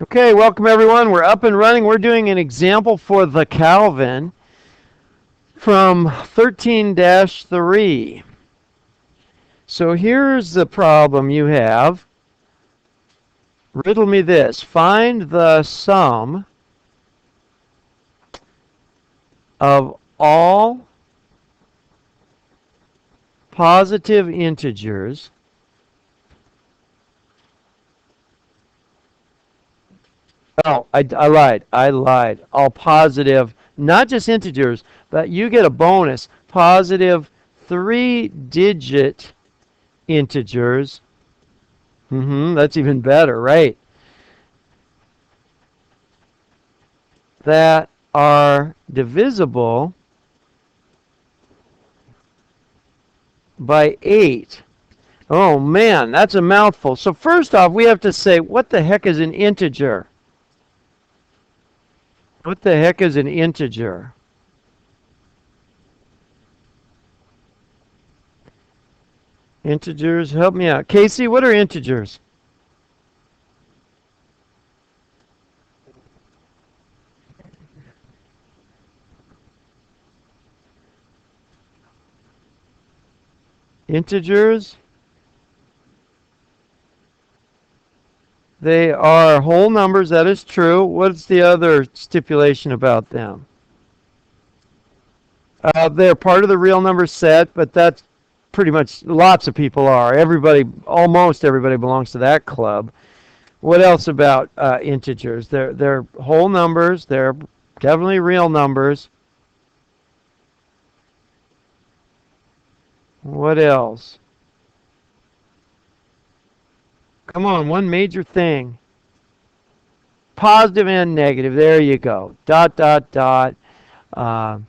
Okay, welcome everyone. We're up and running. We're doing an example for the Calvin from 13-3. So here's the problem you have. Riddle me this. Find the sum of all positive integers I lied. I lied. All positive, not just integers, but you get a bonus. Positive 3-digit integers. That's even better, right? That are divisible by 8. Oh man, that's a mouthful. So first off, we have to say, what the heck is an integer? What the heck is an integer? Integers, help me out. Casey, what are integers? Integers, they are whole numbers, that is true. What's the other stipulation about them? They're part of the real number set, but that's pretty much, lots of people are. Everybody, almost everybody belongs to that club. What else about integers? They're whole numbers. They're definitely real numbers. What else? Come on, one major thing. Positive and negative. There you go. Dot, dot, dot. -3,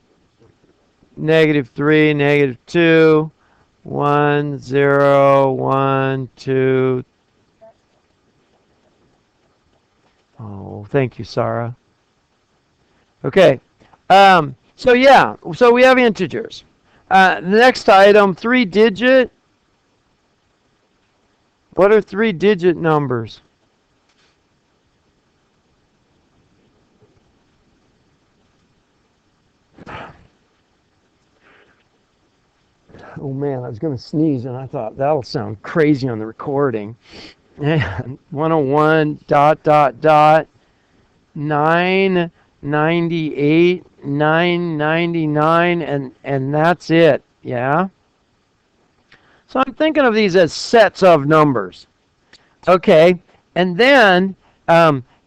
-2, 1, 0, 1, 2. Oh, thank you, Sarah. Okay. So yeah, so we have integers. The next item, 3-digit. What are 3-digit numbers? Oh man, I was going to sneeze and I thought that'll sound crazy on the recording. 101 dot dot dot 998 999 and that's it. Yeah. So I'm thinking of these as sets of numbers. Okay. And then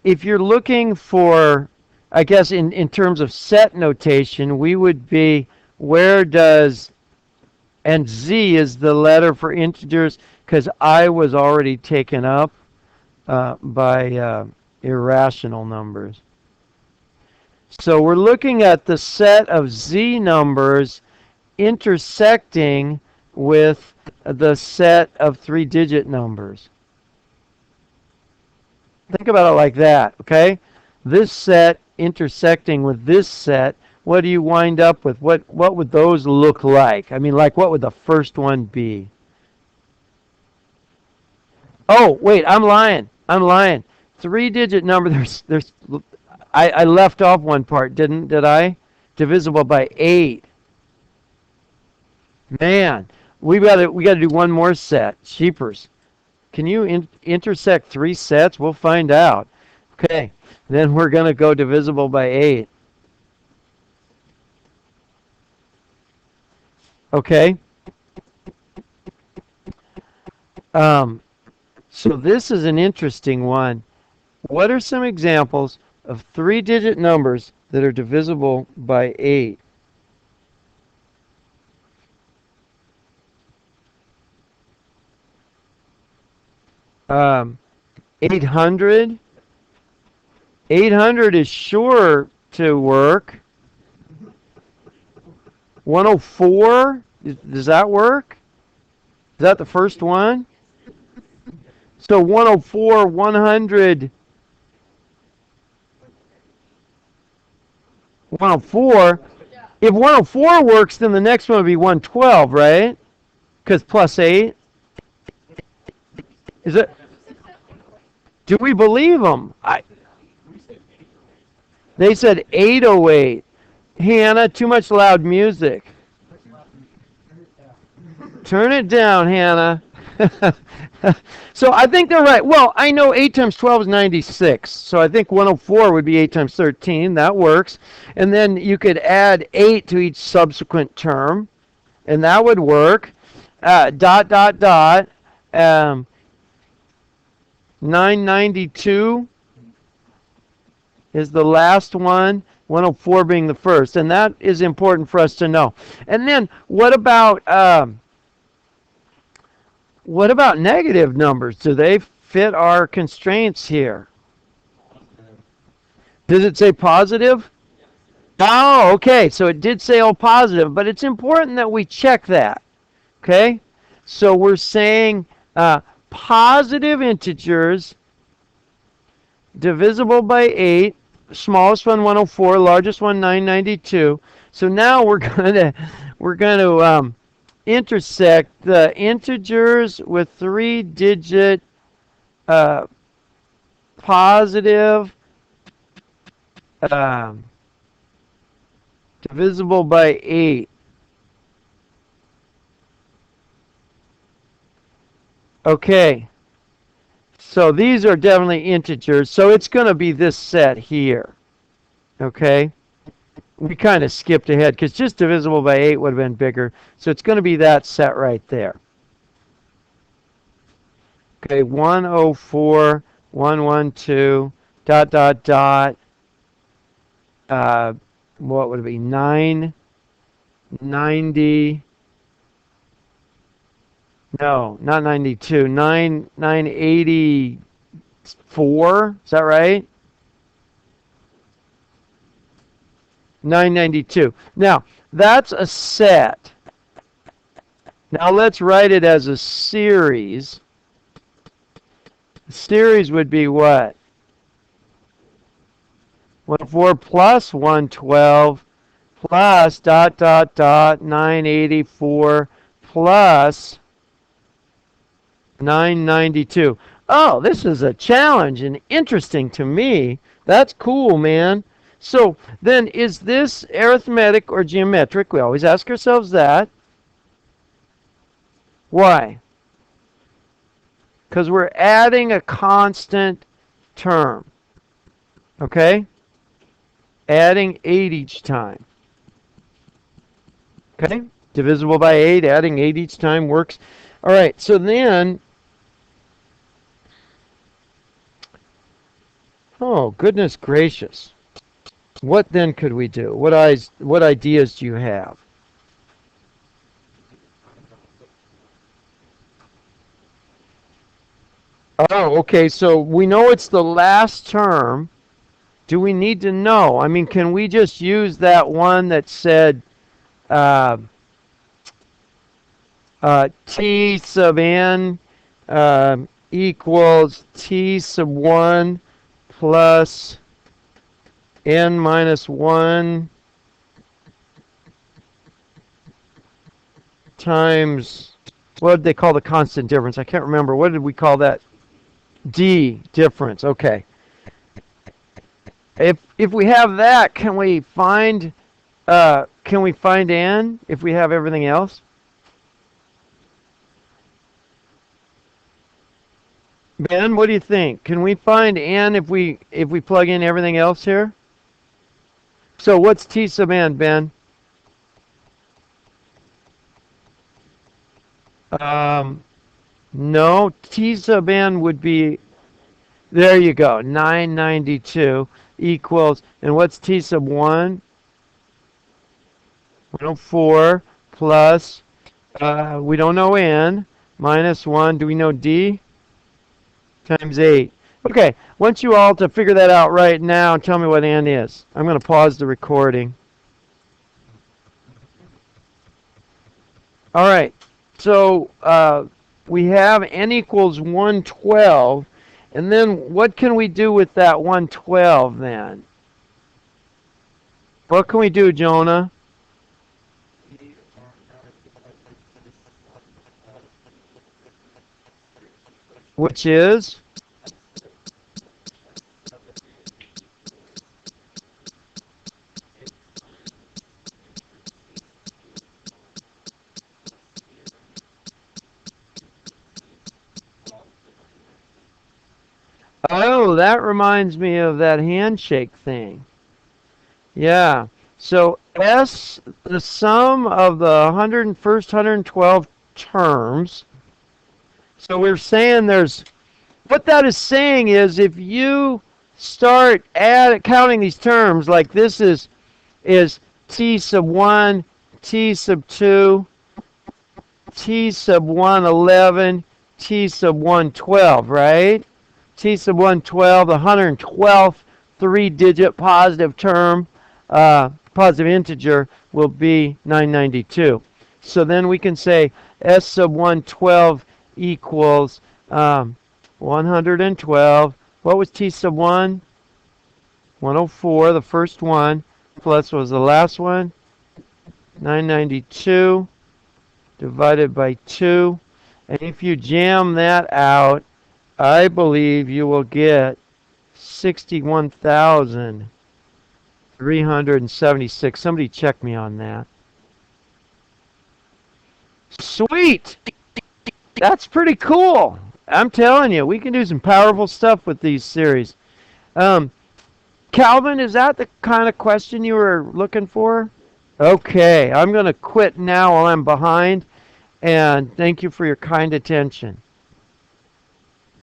if you're looking for, I guess in terms of set notation, we would be where does, and Z is the letter for integers because I was already taken up by irrational numbers. So we're looking at the set of Z numbers intersecting with the set of 3-digit numbers. Think about it like that, okay? This set intersecting with this set, what do you wind up with? What would those look like? I mean, like what would the first one be? Oh, wait, I'm lying. 3-digit number, I left off one part, did I? Divisible by 8. Man, we got to do one more set. Sheepers. Can you intersect 3 sets? We'll find out. Okay, then we're going to go divisible by 8. Okay. So this is an interesting one. What are some examples of 3-digit numbers that are divisible by 8? 800. 800 is sure to work. 104, does that work? Is that the first one? So 104, 100, 104. If 104 works, then the next one would be 112, right? Because plus 8. Is it? Do we believe them? They said 808. Hannah, too much loud music. Turn it down, Hannah. So I think they're right. Well, I know 8 times 12 is 96. So I think 104 would be 8 times 13. That works. And then you could add 8 to each subsequent term, and that would work. Dot, dot, dot. 992 is the last one, 104 being the first. And that is important for us to know. And then what about negative numbers? Do they fit our constraints here? Does it say positive? Oh, okay. So it did say all positive, but it's important that we check that. Okay? So we're saying positive integers divisible by 8, smallest one 104, largest one 992. So now we're going to intersect the integers with 3-digit positive divisible by 8. Okay. So these are definitely integers. So it's going to be this set here. Okay. We kind of skipped ahead because just divisible by 8 would have been bigger. So it's going to be that set right there. Okay, 104, 112, dot, dot, dot. What would it be? 990. No, not 92. 984. Is that right? 992. Now, that's a set. Now let's write it as a series. The series would be what? 104 plus 112 plus dot, dot, dot, 984 plus 992. Oh, this is a challenge and interesting to me. That's cool, man. So then is this arithmetic or geometric? We always ask ourselves that. Why? Because we're adding a constant term. Okay? Adding 8 each time. Okay? Divisible by 8, adding 8 each time works. All right, so then, oh, goodness gracious. What then could we do? What ideas do you have? Oh, okay, so we know it's the last term. Do we need to know? I mean, can we just use that one that said uh, t sub n equals t sub 1 plus n minus 1 times, what did they call the constant difference? I can't remember. What did we call that? D difference. Okay. If we have that, can we find n if we have everything else? Ben, what do you think? Can we find n if we plug in everything else here? So what's t sub n, Ben? No, t sub n would be, there you go, 992 equals, and what's t sub 1? 104 plus, we don't know n, minus 1, do we know d? Times 8. Okay, I want you all to figure that out right now and tell me what n is. I'm going to pause the recording. All right, so we have n equals 112, and then what can we do with that 112 then? What can we do, Jonah? Which is? Oh, that reminds me of that handshake thing. Yeah. So S, the sum of the 112 terms. So we're saying what that is saying is if you start counting these terms, like this is T sub 1, T sub 2, T sub 111, T sub 112, right? T sub 112, the 112th three-digit positive term, positive integer, will be 992. So then we can say S sub 112 equals 112. What was T sub 1? 104, the first one, plus what was the last one? 992 divided by 2. And if you jam that out, I believe you will get 61,376. Somebody check me on that. Sweet! That's pretty cool. I'm telling you, we can do some powerful stuff with these series. Calvin, is that the kind of question you were looking for? Okay, I'm going to quit now while I'm behind, and thank you for your kind attention.